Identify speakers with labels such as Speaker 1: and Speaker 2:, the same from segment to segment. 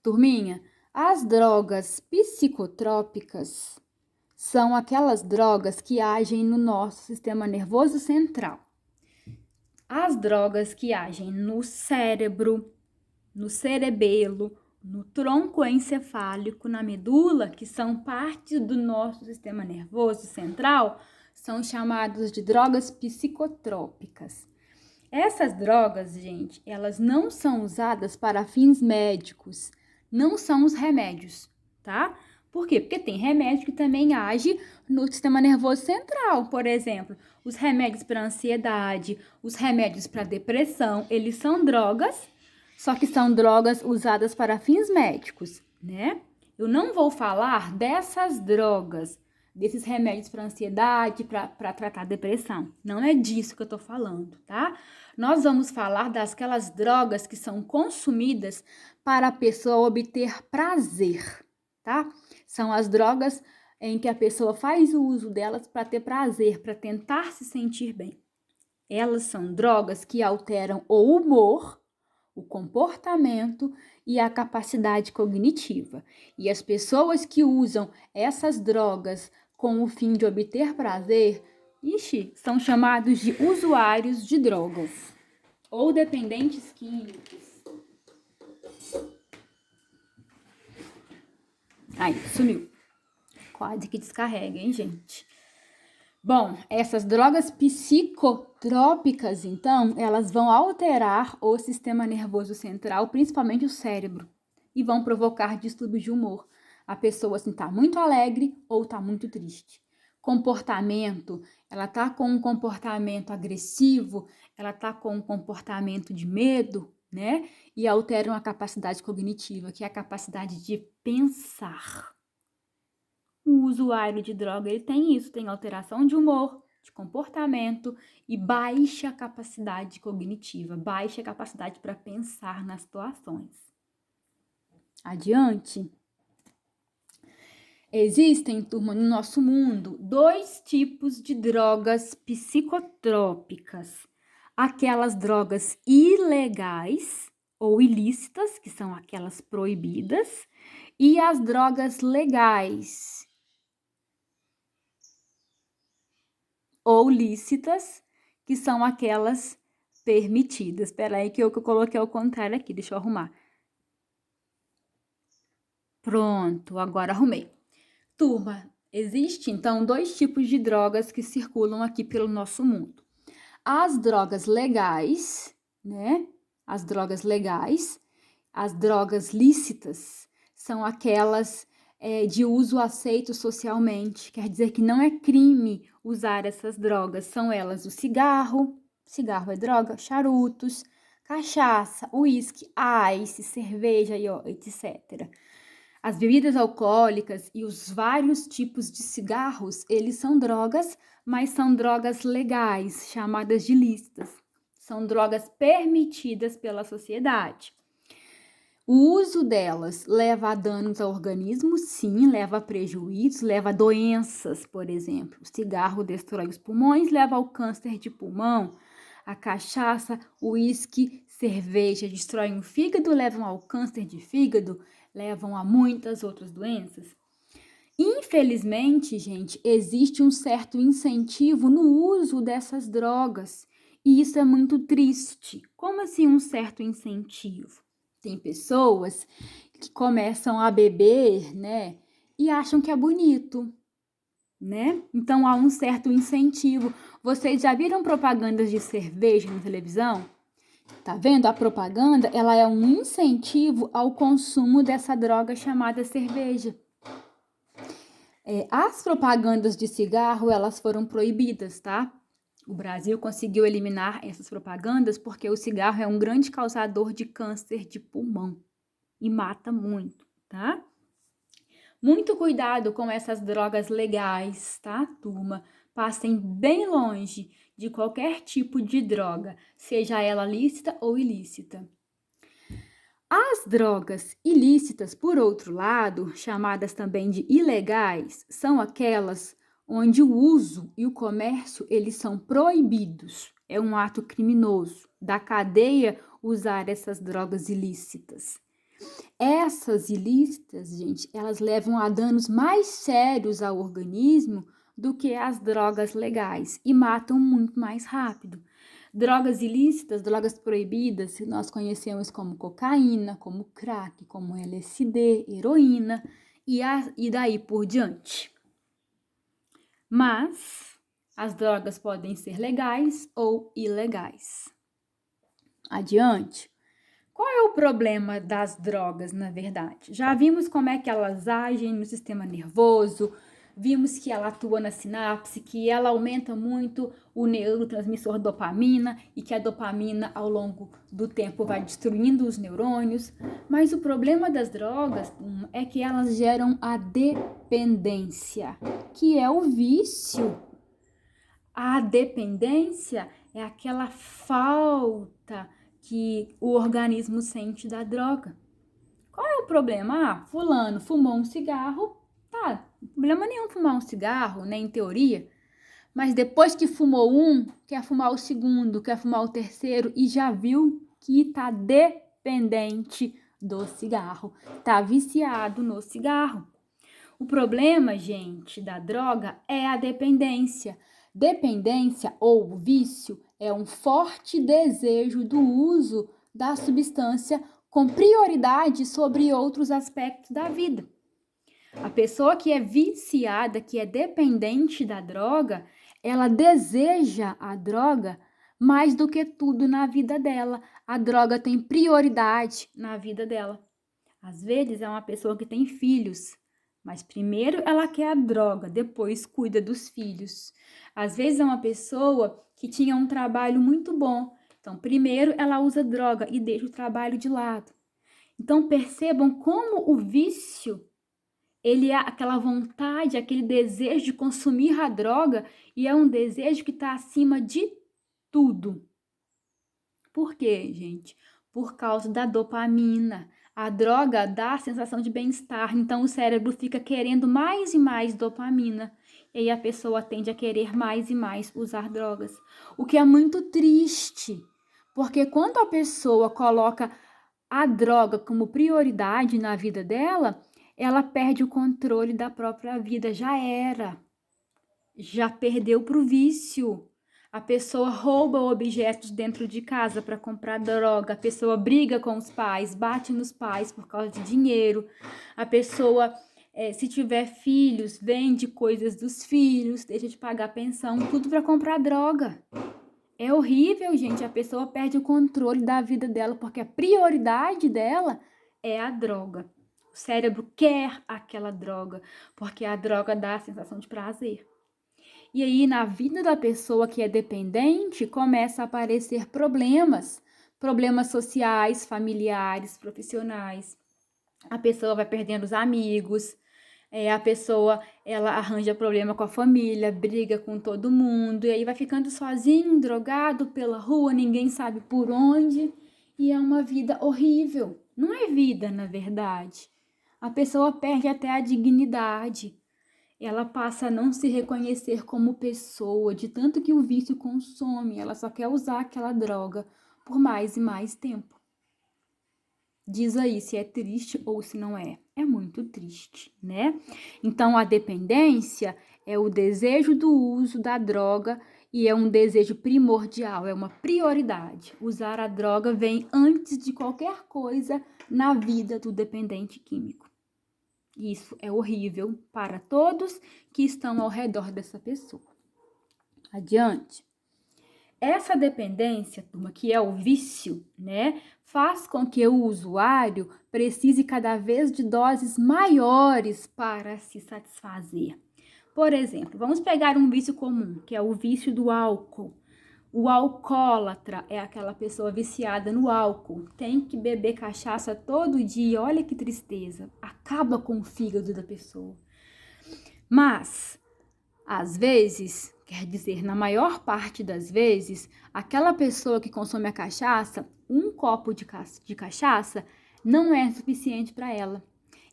Speaker 1: Turminha, as drogas psicotrópicas são aquelas drogas que agem no nosso sistema nervoso central. As drogas que agem no cérebro, no cerebelo, no tronco encefálico, na medula, que são partes do nosso sistema nervoso central, são chamadas de drogas psicotrópicas. Essas drogas, gente, elas não são usadas para fins médicos, não são os remédios, tá? Por quê? Porque tem remédio que também age no sistema nervoso central, por exemplo, os remédios para ansiedade, os remédios para depressão, eles são drogas, só que são drogas usadas para fins médicos, né? Eu não vou falar dessas drogas, desses remédios para ansiedade, para tratar depressão. Não é disso que eu tô falando, tá? Nós vamos falar daquelas drogas que são consumidas para a pessoa obter prazer, tá? São as drogas em que a pessoa faz o uso delas para ter prazer, para tentar se sentir bem. Elas são drogas que alteram o humor, o comportamento e a capacidade cognitiva. E as pessoas que usam essas drogas com o fim de obter prazer, são chamados de usuários de drogas ou dependentes químicos. Aí, sumiu. Quase que descarrega, hein, gente? Bom, essas drogas psicotrópicas, então, elas vão alterar o sistema nervoso central, principalmente o cérebro, e vão provocar distúrbios de humor. A pessoa, assim, tá muito alegre ou tá muito triste. Comportamento, ela tá com um comportamento agressivo, ela tá com um comportamento de medo, né? E alteram a capacidade cognitiva, que é a capacidade de pensar. O usuário de droga, ele tem isso, tem alteração de humor, de comportamento e baixa capacidade cognitiva, baixa capacidade para pensar nas situações. Adiante. Existem, turma, no nosso mundo, 2 tipos de drogas psicotrópicas. Aquelas drogas ilegais ou ilícitas, que são aquelas proibidas, e as drogas legais ou lícitas, que são aquelas permitidas. Espera aí que eu coloquei ao contrário aqui, deixa eu arrumar. Pronto, agora arrumei. Turma, existem então 2 tipos de drogas que circulam aqui pelo nosso mundo. As drogas legais, né? As drogas legais, as drogas lícitas, são aquelas de uso aceito socialmente, quer dizer que não é crime usar essas drogas, são elas o cigarro é droga, charutos, cachaça, uísque, ice, cerveja, etc. As bebidas alcoólicas e os vários tipos de cigarros, eles são drogas, mas são drogas legais, chamadas de lícitas. São drogas permitidas pela sociedade. O uso delas leva a danos ao organismo, sim, leva a prejuízos, leva a doenças, por exemplo. O cigarro destrói os pulmões, leva ao câncer de pulmão. A cachaça, o uísque, cerveja destroem o fígado, levam ao câncer de fígado, levam a muitas outras doenças. Infelizmente, gente, existe um certo incentivo no uso dessas drogas. E isso é muito triste. Como assim um certo incentivo? Tem pessoas que começam a beber, né, e acham que é bonito, né? Então há um certo incentivo. Vocês já viram propagandas de cerveja na televisão? Tá vendo? A propaganda, ela é um incentivo ao consumo dessa droga chamada cerveja. As propagandas de cigarro, elas foram proibidas, tá? O Brasil conseguiu eliminar essas propagandas porque o cigarro é um grande causador de câncer de pulmão e mata muito, tá? Muito cuidado com essas drogas legais, tá, turma? Passem bem longe de qualquer tipo de droga, seja ela lícita ou ilícita. As drogas ilícitas, por outro lado, chamadas também de ilegais, são aquelas onde o uso e o comércio, eles são proibidos. É um ato criminoso da cadeia usar essas drogas ilícitas. Essas ilícitas, gente, elas levam a danos mais sérios ao organismo do que as drogas legais e matam muito mais rápido. Drogas ilícitas, drogas proibidas, nós conhecemos como cocaína, como crack, como LSD, heroína e daí por diante. Mas as drogas podem ser legais ou ilegais. Adiante. Qual é o problema das drogas, na verdade? Já vimos como é que elas agem no sistema nervoso, vimos que ela atua na sinapse, que ela aumenta muito o neurotransmissor dopamina e que a dopamina, ao longo do tempo, vai destruindo os neurônios. Mas o problema das drogas é que elas geram a dependência, que é o vício. A dependência é aquela falta que o organismo sente da droga. Qual é o problema? Ah, fulano fumou um cigarro, tá, não tem problema nenhum fumar um cigarro, nem em teoria, mas depois que fumou um, quer fumar o segundo, quer fumar o terceiro e já viu que tá dependente do cigarro, tá viciado no cigarro. O problema, gente, da droga é a dependência. Dependência ou vício é um forte desejo do uso da substância com prioridade sobre outros aspectos da vida. A pessoa que é viciada, que é dependente da droga, ela deseja a droga mais do que tudo na vida dela. A droga tem prioridade na vida dela. Às vezes é uma pessoa que tem filhos, mas primeiro ela quer a droga, depois cuida dos filhos. Às vezes é uma pessoa que tinha um trabalho muito bom, então primeiro ela usa droga e deixa o trabalho de lado. Então percebam como o vício, ele é aquela vontade, aquele desejo de consumir a droga e é um desejo que está acima de tudo. Por quê, gente? Por causa da dopamina. A droga dá a sensação de bem-estar, então o cérebro fica querendo mais e mais dopamina. E aí a pessoa tende a querer mais e mais usar drogas. O que é muito triste, porque quando a pessoa coloca a droga como prioridade na vida dela, ela perde o controle da própria vida. Já era. Já perdeu para o vício. A pessoa rouba objetos dentro de casa para comprar droga. A pessoa briga com os pais, bate nos pais por causa de dinheiro. A pessoa, se tiver filhos, vende coisas dos filhos, deixa de pagar pensão, tudo para comprar droga. É horrível, gente. A pessoa perde o controle da vida dela porque a prioridade dela é a droga. O cérebro quer aquela droga porque a droga dá a sensação de prazer. E aí, na vida da pessoa que é dependente, começa a aparecer problemas sociais, familiares, profissionais. A pessoa vai perdendo os amigos, a pessoa, ela arranja problema com a família, briga com todo mundo, e aí vai ficando sozinho, drogado pela rua, ninguém sabe por onde, e é uma vida horrível. Não é vida, na verdade. A pessoa perde até a dignidade. Ela passa a não se reconhecer como pessoa, de tanto que o vício consome, ela só quer usar aquela droga por mais e mais tempo. Diz aí se é triste ou se não é. É muito triste, né? Então, a dependência é o desejo do uso da droga e é um desejo primordial, é uma prioridade. Usar a droga vem antes de qualquer coisa na vida do dependente químico. Isso é horrível para todos que estão ao redor dessa pessoa. Adiante. Essa dependência, turma, que é o vício, né, faz com que o usuário precise cada vez de doses maiores para se satisfazer. Por exemplo, vamos pegar um vício comum, que é o vício do álcool. O alcoólatra é aquela pessoa viciada no álcool, tem que beber cachaça todo dia, olha que tristeza, acaba com o fígado da pessoa. Mas, às vezes, quer dizer, na maior parte das vezes, aquela pessoa que consome a cachaça, um copo de cachaça não é suficiente para ela.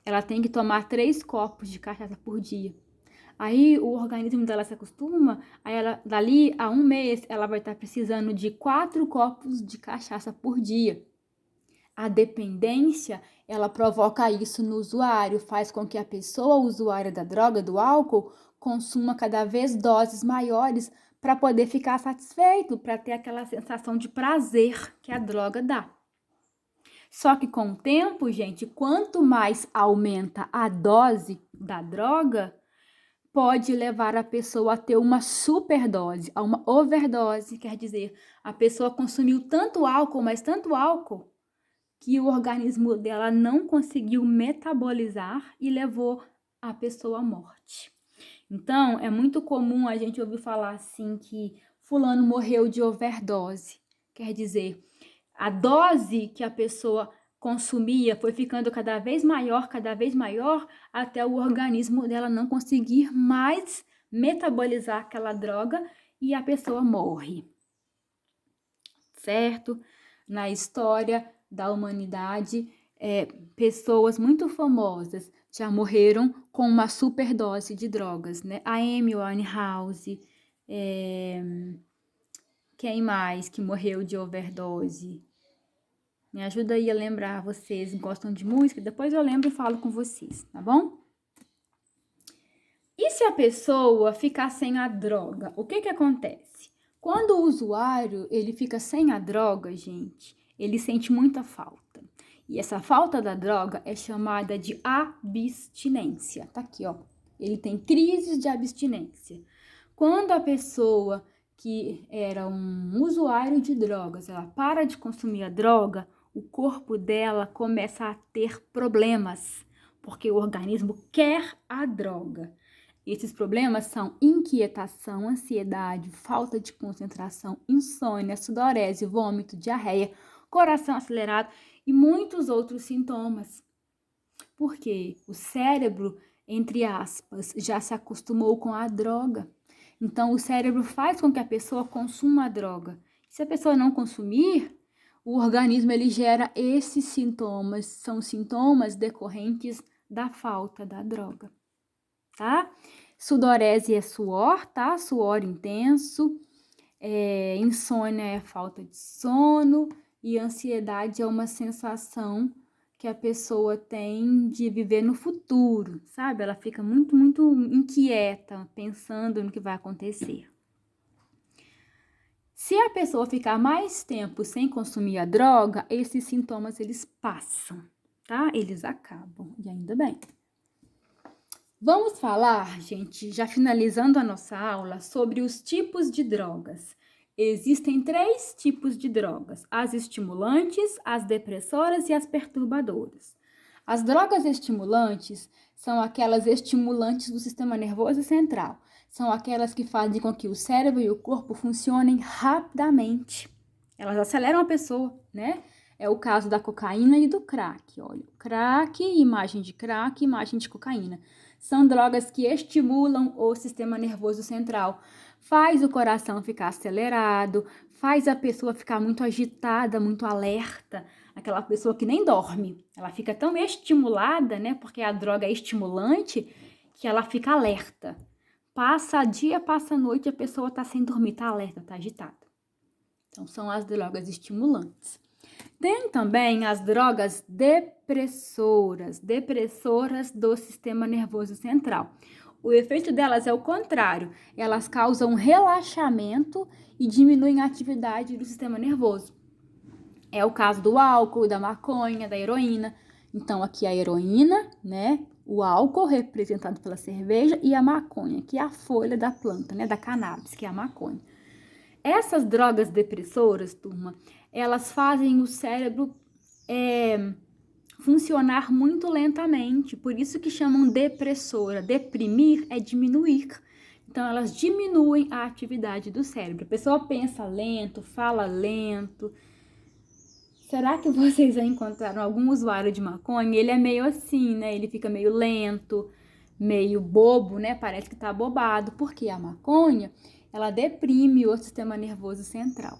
Speaker 1: Ela tem que tomar 3 copos de cachaça por dia. Aí o organismo dela se acostuma, aí ela, dali a 1 mês, ela vai estar precisando de 4 copos de cachaça por dia. a dependência, ela provoca isso no usuário, faz com que a pessoa usuária da droga, do álcool, consuma cada vez doses maiores para poder ficar satisfeito, para ter aquela sensação de prazer que a droga dá. Só que com o tempo, gente, quanto mais aumenta a dose da droga, pode levar a pessoa a ter uma superdose, a uma overdose, quer dizer, a pessoa consumiu tanto álcool, mas tanto álcool, que o organismo dela não conseguiu metabolizar e levou a pessoa à morte. Então, é muito comum a gente ouvir falar assim que fulano morreu de overdose. Quer dizer, a dose que a pessoa consumia foi ficando cada vez maior, até o organismo dela não conseguir mais metabolizar aquela droga e a pessoa morre. Certo? Na história da humanidade, pessoas muito famosas já morreram com uma superdose de drogas, né? A Amy Winehouse, quem mais que morreu de overdose? Me ajuda aí a lembrar, vocês gostam de música? Depois eu lembro e falo com vocês, tá bom? E se a pessoa ficar sem a droga, o que acontece? Quando o usuário ele fica sem a droga, gente, ele sente muita falta. E essa falta da droga é chamada de abstinência. Tá aqui, ó. Ele tem crises de abstinência. Quando a pessoa que era um usuário de drogas, ela para de consumir a droga, o corpo dela começa a ter problemas, porque o organismo quer a droga. Esses problemas são inquietação, ansiedade, falta de concentração, insônia, sudorese, vômito, diarreia, coração acelerado e muitos outros sintomas. Porque o cérebro, entre aspas, já se acostumou com a droga. Então, o cérebro faz com que a pessoa consuma a droga. Se a pessoa não consumir, o organismo ele gera esses sintomas, são sintomas decorrentes da falta da droga. Tá? Sudorese é suor, tá? Suor intenso, insônia é falta de sono e ansiedade é uma sensação que a pessoa tem de viver no futuro, sabe? Ela fica muito, muito inquieta, pensando no que vai acontecer. Se a pessoa ficar mais tempo sem consumir a droga, esses sintomas eles passam, tá? Eles acabam, e ainda bem. Vamos falar, gente, já finalizando a nossa aula, sobre os tipos de drogas. Existem 3 tipos de drogas: as estimulantes, as depressoras e as perturbadoras. As drogas estimulantes são aquelas estimulantes do sistema nervoso central. São aquelas que fazem com que o cérebro e o corpo funcionem rapidamente. Elas aceleram a pessoa, né? É o caso da cocaína e do crack. Olha, crack, imagem de cocaína. São drogas que estimulam o sistema nervoso central, faz o coração ficar acelerado, faz a pessoa ficar muito agitada, muito alerta, aquela pessoa que nem dorme. Ela fica tão estimulada, né, porque a droga é estimulante, que ela fica alerta. Passa dia, passa noite, a pessoa tá sem dormir, tá alerta, tá agitada. Então, são as drogas estimulantes. Tem também as drogas depressoras do sistema nervoso central. O efeito delas é o contrário, elas causam relaxamento e diminuem a atividade do sistema nervoso. É o caso do álcool, da maconha, da heroína. Então, aqui a heroína, né? O álcool, representado pela cerveja, e a maconha, que é a folha da planta, né? Da cannabis, que é a maconha. Essas drogas depressoras, turma, elas fazem o cérebro funcionar muito lentamente, por isso que chamam depressora. Deprimir é diminuir. Então, elas diminuem a atividade do cérebro. A pessoa pensa lento, fala lento. Será que vocês já encontraram algum usuário de maconha? Ele é meio assim, né? Ele fica meio lento, meio bobo, né? Parece que tá bobado, porque a maconha, ela deprime o sistema nervoso central.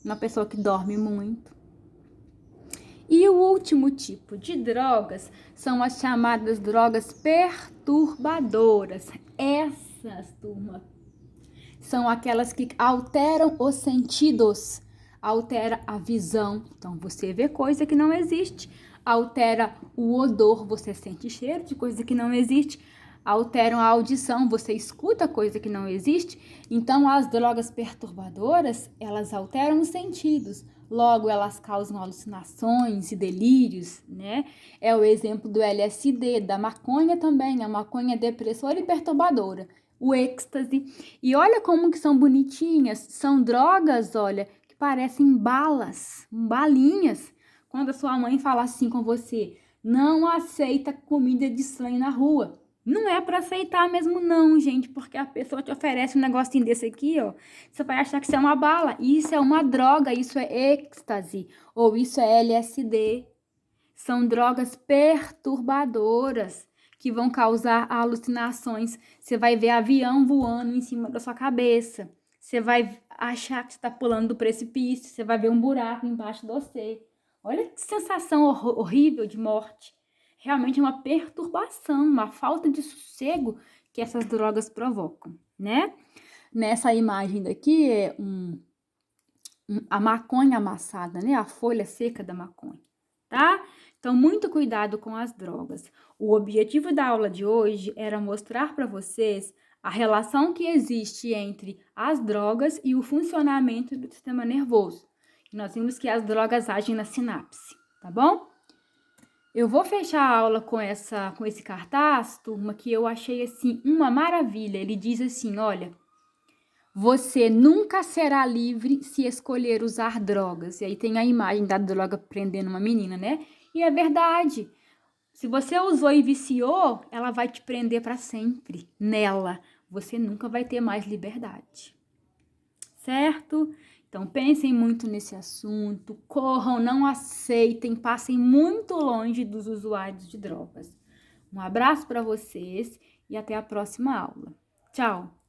Speaker 1: Uma pessoa que dorme muito. E o último tipo de drogas são as chamadas drogas perturbadoras. Essas, turma, são aquelas que alteram os sentidos. altera a visão, então você vê coisa que não existe, altera o odor, você sente cheiro de coisa que não existe, alteram a audição, você escuta coisa que não existe. Então, as drogas perturbadoras, elas alteram os sentidos. Logo, elas causam alucinações e delírios, né? É o exemplo do LSD, da maconha também. A maconha é depressora e perturbadora. O êxtase. E olha como que são bonitinhas. São drogas, olha, que parecem balas, balinhas. Quando a sua mãe fala assim com você, não aceita comida de estranho na rua. Não é para aceitar mesmo não, gente, porque a pessoa te oferece um negocinho desse aqui, ó. Você vai achar que isso é uma bala. Isso é uma droga, isso é êxtase, ou isso é LSD. São drogas perturbadoras que vão causar alucinações. Você vai ver avião voando em cima da sua cabeça. Você vai achar que você está pulando do precipício. Você vai ver um buraco embaixo de você. Olha que sensação horrível de morte. Realmente é uma perturbação, uma falta de sossego que essas drogas provocam, né? Nessa imagem daqui é a maconha amassada, né? A folha seca da maconha, tá? Então, muito cuidado com as drogas. O objetivo da aula de hoje era mostrar para vocês a relação que existe entre as drogas e o funcionamento do sistema nervoso. Nós vimos que as drogas agem na sinapse, tá bom? Eu vou fechar a aula com esse cartaz, turma, que eu achei, assim, uma maravilha. Ele diz assim, olha, você nunca será livre se escolher usar drogas. E aí tem a imagem da droga prendendo uma menina, né? E é verdade. Se você usou e viciou, ela vai te prender para sempre nela. Você nunca vai ter mais liberdade. Certo? Então, pensem muito nesse assunto, corram, não aceitem, passem muito longe dos usuários de drogas. Um abraço para vocês e até a próxima aula. Tchau!